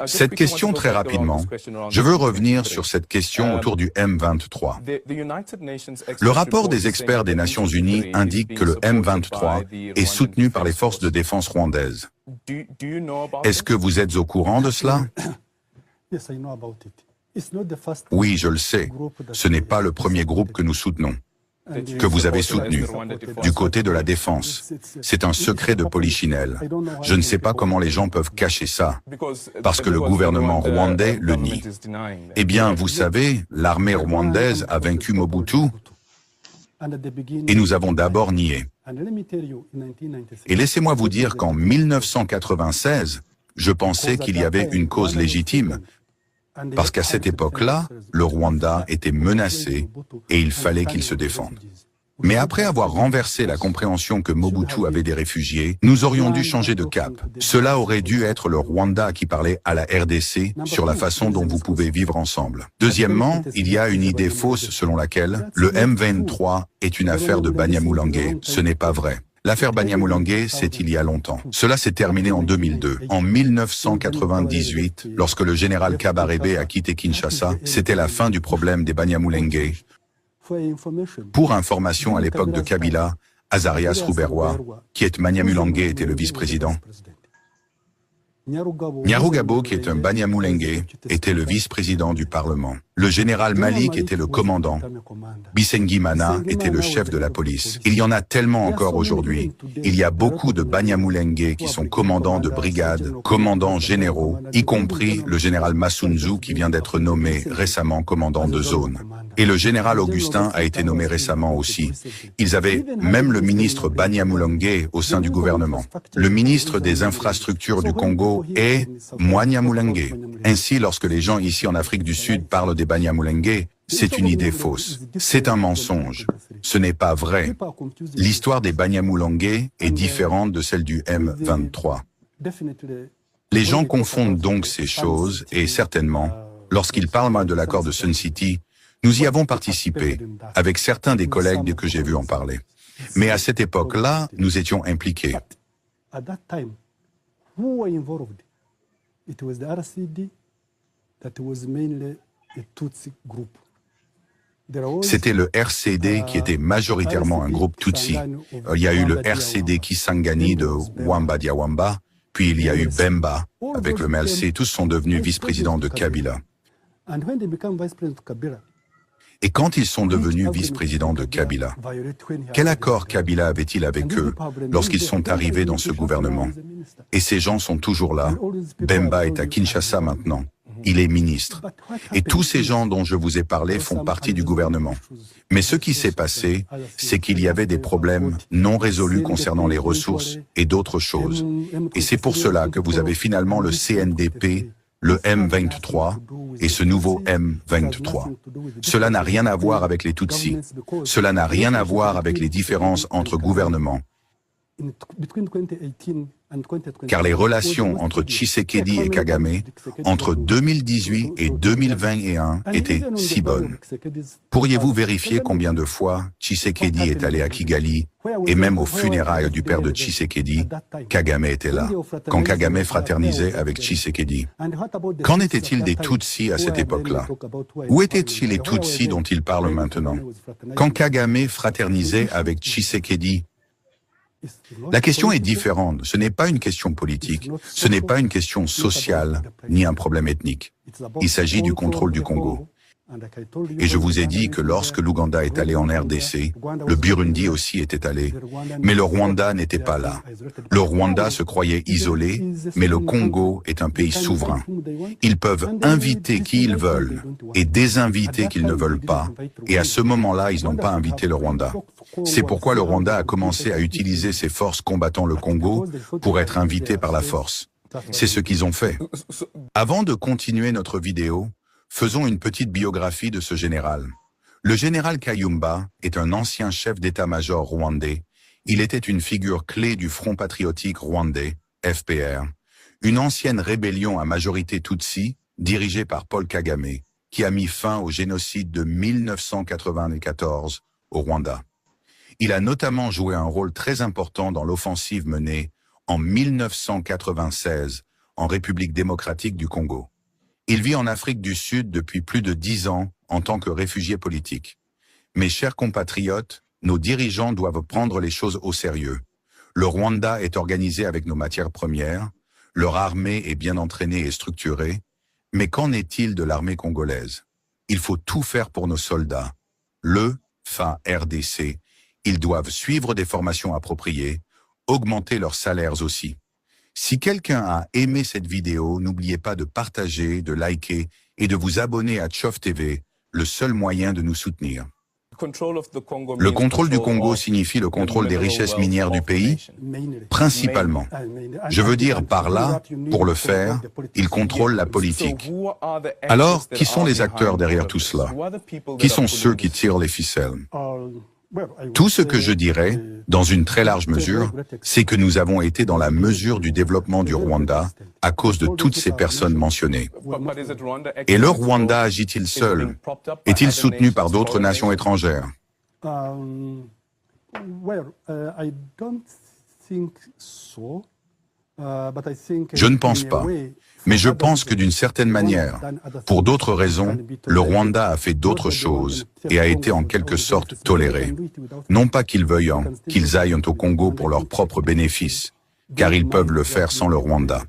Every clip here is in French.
Cette question très rapidement, je veux revenir sur cette question autour du M23. Le rapport des experts des Nations Unies indique que le M23 est soutenu par les forces de défense rwandaises. Est-ce que vous êtes au courant de cela? Oui, je le sais. Ce n'est pas le premier groupe que nous soutenons, que vous avez soutenu, du côté de la défense. C'est un secret de polichinelle. Je ne sais pas comment les gens peuvent cacher ça, parce que le gouvernement rwandais le nie. Eh bien, vous savez, l'armée rwandaise a vaincu Mobutu, et nous avons d'abord nié. Et laissez-moi vous dire qu'en 1996, je pensais qu'il y avait une cause légitime, parce qu'à cette époque-là, le Rwanda était menacé et il fallait qu'il se défende. Mais après avoir renversé la compréhension que Mobutu avait des réfugiés, nous aurions dû changer de cap. Cela aurait dû être le Rwanda qui parlait à la RDC sur la façon dont vous pouvez vivre ensemble. Deuxièmement, il y a une idée fausse selon laquelle le M23 est une affaire de Banyamulenge. Ce n'est pas vrai. L'affaire Banyamulenge, c'est il y a longtemps. Cela s'est terminé en 2002. En 1998, lorsque le général Kabarebe a quitté Kinshasa, c'était la fin du problème des Banyamulenge. Pour information, à l'époque de Kabila, Azarias Ruberwa, qui est Banyamulenge, était le vice-président. Nyarugabo, qui est un Banyamulenge, était le vice-président du Parlement. Le général Malik était le commandant. Bisengimana était le chef de la police. Il y en a tellement encore aujourd'hui. Il y a beaucoup de Banyamulenge qui sont commandants de brigades, commandants généraux, y compris le général Masunzu qui vient d'être nommé récemment commandant de zone. Et le général Augustin a été nommé récemment aussi. Ils avaient même le ministre Banyamulenge au sein du gouvernement. Le ministre des infrastructures du Congo est Mwanyamulenge. Ainsi, lorsque les gens ici en Afrique du Sud parlent des Banyamulenge, c'est une idée fausse. C'est un mensonge. Ce n'est pas vrai. L'histoire des Banyamulenge est différente de celle du M23. Les gens confondent donc ces choses et certainement, lorsqu'ils parlent de l'accord de Sun City, nous y avons participé avec certains des collègues que j'ai vus en parler. Mais à cette époque-là, nous étions impliqués. C'était le RCD qui était majoritairement un groupe Tutsi. Il y a eu le RCD Kisangani de Wamba Diawamba, puis il y a eu Bemba avec le MLC. Tous sont devenus vice-présidents de Kabila. Et quand ils sont devenus vice-présidents de Kabila, quel accord Kabila avait-il avec eux lorsqu'ils sont arrivés dans ce gouvernement? Et ces gens sont toujours là. Bemba est à Kinshasa maintenant. Il est ministre. Et tous ces gens dont je vous ai parlé font partie du gouvernement. Mais ce qui s'est passé, c'est qu'il y avait des problèmes non résolus concernant les ressources et d'autres choses. Et c'est pour cela que vous avez finalement le CNDP, le M23 et ce nouveau M23. Cela n'a rien à voir avec les Tutsis. Cela n'a rien à voir avec les différences entre gouvernements. Car les relations entre Tshisekedi et Kagame, entre 2018 et 2021, étaient si bonnes. Pourriez-vous vérifier combien de fois Tshisekedi est allé à Kigali, et même aux funérailles du père de Tshisekedi, Kagame était là, quand Kagame fraternisait avec Tshisekedi. Qu'en était-il des Tutsis à cette époque-là? Où étaient-ils les Tutsis dont il parle maintenant? Quand Kagame fraternisait avec Tshisekedi, la question est différente. Ce n'est pas une question politique, ce n'est pas une question sociale, ni un problème ethnique. Il s'agit du contrôle du Congo. Et je vous ai dit que lorsque l'Ouganda est allé en RDC, le Burundi aussi était allé, mais le Rwanda n'était pas là. Le Rwanda se croyait isolé, mais le Congo est un pays souverain. Ils peuvent inviter qui ils veulent et désinviter qu'ils ne veulent pas, et à ce moment-là, ils n'ont pas invité le Rwanda. C'est pourquoi le Rwanda a commencé à utiliser ses forces combattant le Congo pour être invité par la force. C'est ce qu'ils ont fait. Avant de continuer notre vidéo, faisons une petite biographie de ce général. Le général Kayumba est un ancien chef d'état-major rwandais. Il était une figure clé du Front patriotique rwandais, FPR, une ancienne rébellion à majorité Tutsi, dirigée par Paul Kagame, qui a mis fin au génocide de 1994 au Rwanda. Il a notamment joué un rôle très important dans l'offensive menée en 1996 en République démocratique du Congo. Il vit en Afrique du Sud depuis plus de 10 ans en tant que réfugié politique. Mes chers compatriotes, nos dirigeants doivent prendre les choses au sérieux. Le Rwanda est organisé avec nos matières premières, leur armée est bien entraînée et structurée, mais qu'en est-il de l'armée congolaise? Il faut tout faire pour nos soldats. Le FARDC, ils doivent suivre des formations appropriées, augmenter leurs salaires aussi. Si quelqu'un a aimé cette vidéo, n'oubliez pas de partager, de liker et de vous abonner à Tchof TV, le seul moyen de nous soutenir. Le contrôle du Congo signifie le contrôle des richesses minières du pays, principalement. Je veux dire par là, pour le faire, il contrôle la politique. Alors, qui sont les acteurs derrière tout cela? Qui sont ceux qui tirent les ficelles? Tout ce que je dirais, dans une très large mesure, c'est que nous avons été dans la mesure du développement du Rwanda à cause de toutes ces personnes mentionnées. Et le Rwanda agit-il seul? Est-il soutenu par d'autres nations étrangères? Je ne pense pas. Mais je pense que d'une certaine manière, pour d'autres raisons, le Rwanda a fait d'autres choses et a été en quelque sorte toléré. Non pas qu'ils veuillent qu'ils aillent au Congo pour leurs propres bénéfices, car ils peuvent le faire sans le Rwanda.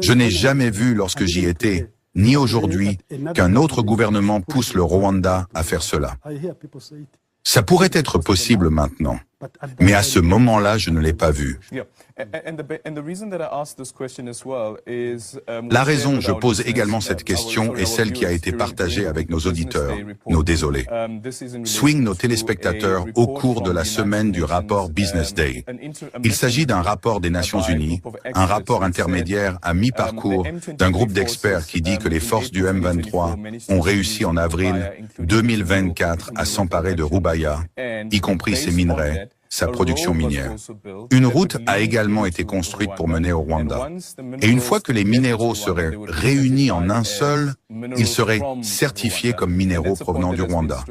Je n'ai jamais vu lorsque j'y étais, ni aujourd'hui, qu'un autre gouvernement pousse le Rwanda à faire cela. Ça pourrait être possible maintenant, mais à ce moment-là, je ne l'ai pas vu. La raison, je pose également cette question, est celle qui a été partagée avec nos auditeurs, nos désolés. Swing nos téléspectateurs au cours de la semaine du rapport Business Day. Il s'agit d'un rapport des Nations Unies, un rapport intermédiaire à mi-parcours d'un groupe d'experts qui dit que les forces du M23 ont réussi en avril 2024 à s'emparer de Rubaya, y compris ses minerais, sa production minière. Une route a également été construite pour mener au Rwanda. Et une fois que les minéraux seraient réunis en un seul, ils seraient certifiés comme minéraux provenant du Rwanda.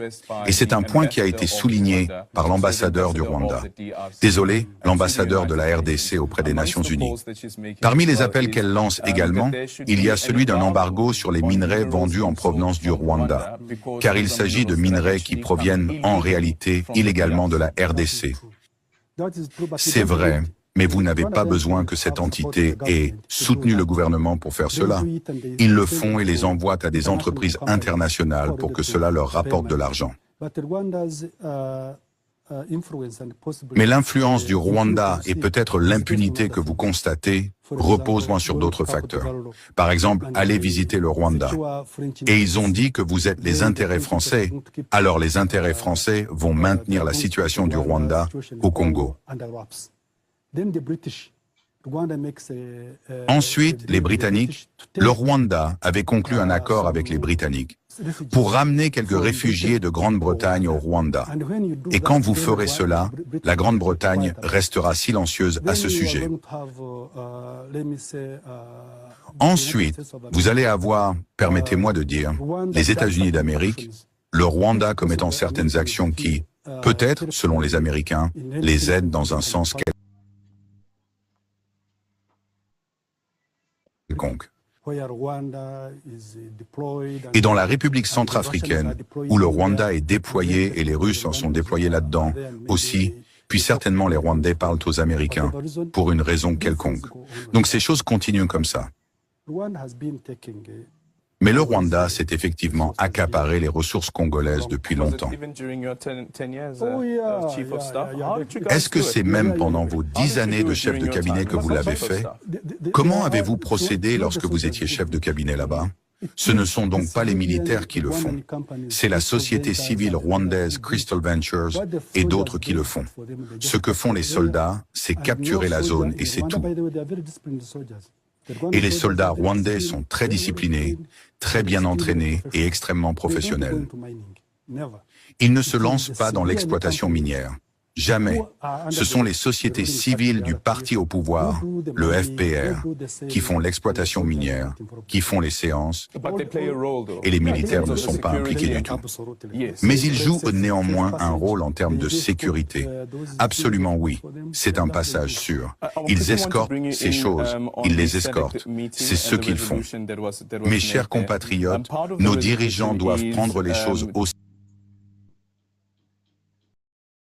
Et c'est un point qui a été souligné par l'ambassadeur du Rwanda. Désolé, l'ambassadeur de la RDC auprès des Nations Unies. Parmi les appels qu'elle lance également, il y a celui d'un embargo sur les minerais vendus en provenance du Rwanda, car il s'agit de minerais qui proviennent en réalité illégalement de la RDC. C'est vrai, mais vous n'avez pas besoin que cette entité ait soutenu le gouvernement pour faire cela. Ils le font et les envoient à des entreprises internationales pour que cela leur rapporte de l'argent. Mais l'influence du Rwanda et peut-être l'impunité que vous constatez repose moins sur d'autres facteurs. Par exemple, allez visiter le Rwanda. Et ils ont dit que vous êtes les intérêts français. Alors les intérêts français vont maintenir la situation du Rwanda au Congo. Ensuite, les Britanniques, le Rwanda avait conclu un accord avec les Britanniques pour ramener quelques réfugiés de Grande-Bretagne au Rwanda. Et quand vous ferez cela, la Grande-Bretagne restera silencieuse à ce sujet. Ensuite, vous allez avoir, permettez-moi de dire, les États-Unis d'Amérique, le Rwanda commettant certaines actions qui, peut-être, selon les Américains, les aident dans un sens quelconque. Et dans la République centrafricaine, où le Rwanda est déployé et les Russes en sont déployés là-dedans aussi, puis certainement les Rwandais parlent aux Américains, pour une raison quelconque. Donc ces choses continuent comme ça. Mais le Rwanda s'est effectivement accaparé les ressources congolaises depuis longtemps. Est-ce que c'est même pendant vos 10 années de chef de cabinet que vous l'avez fait? Comment avez-vous procédé lorsque vous étiez chef de cabinet là-bas? Ce ne sont donc pas les militaires qui le font. C'est la société civile rwandaise Crystal Ventures et d'autres qui le font. Ce que font les soldats, c'est capturer la zone et c'est tout. Et les soldats rwandais sont très disciplinés, très bien entraînés et extrêmement professionnels. Ils ne se lancent pas dans l'exploitation minière. Jamais. Ce sont les sociétés civiles du parti au pouvoir, le FPR, qui font l'exploitation minière, qui font les séances, et les militaires ne sont pas impliqués du tout. Mais ils jouent néanmoins un rôle en termes de sécurité. Absolument oui, c'est un passage sûr. Ils escortent ces choses, ils les escortent, c'est ce qu'ils font. Mes chers compatriotes, nos dirigeants doivent prendre les choses au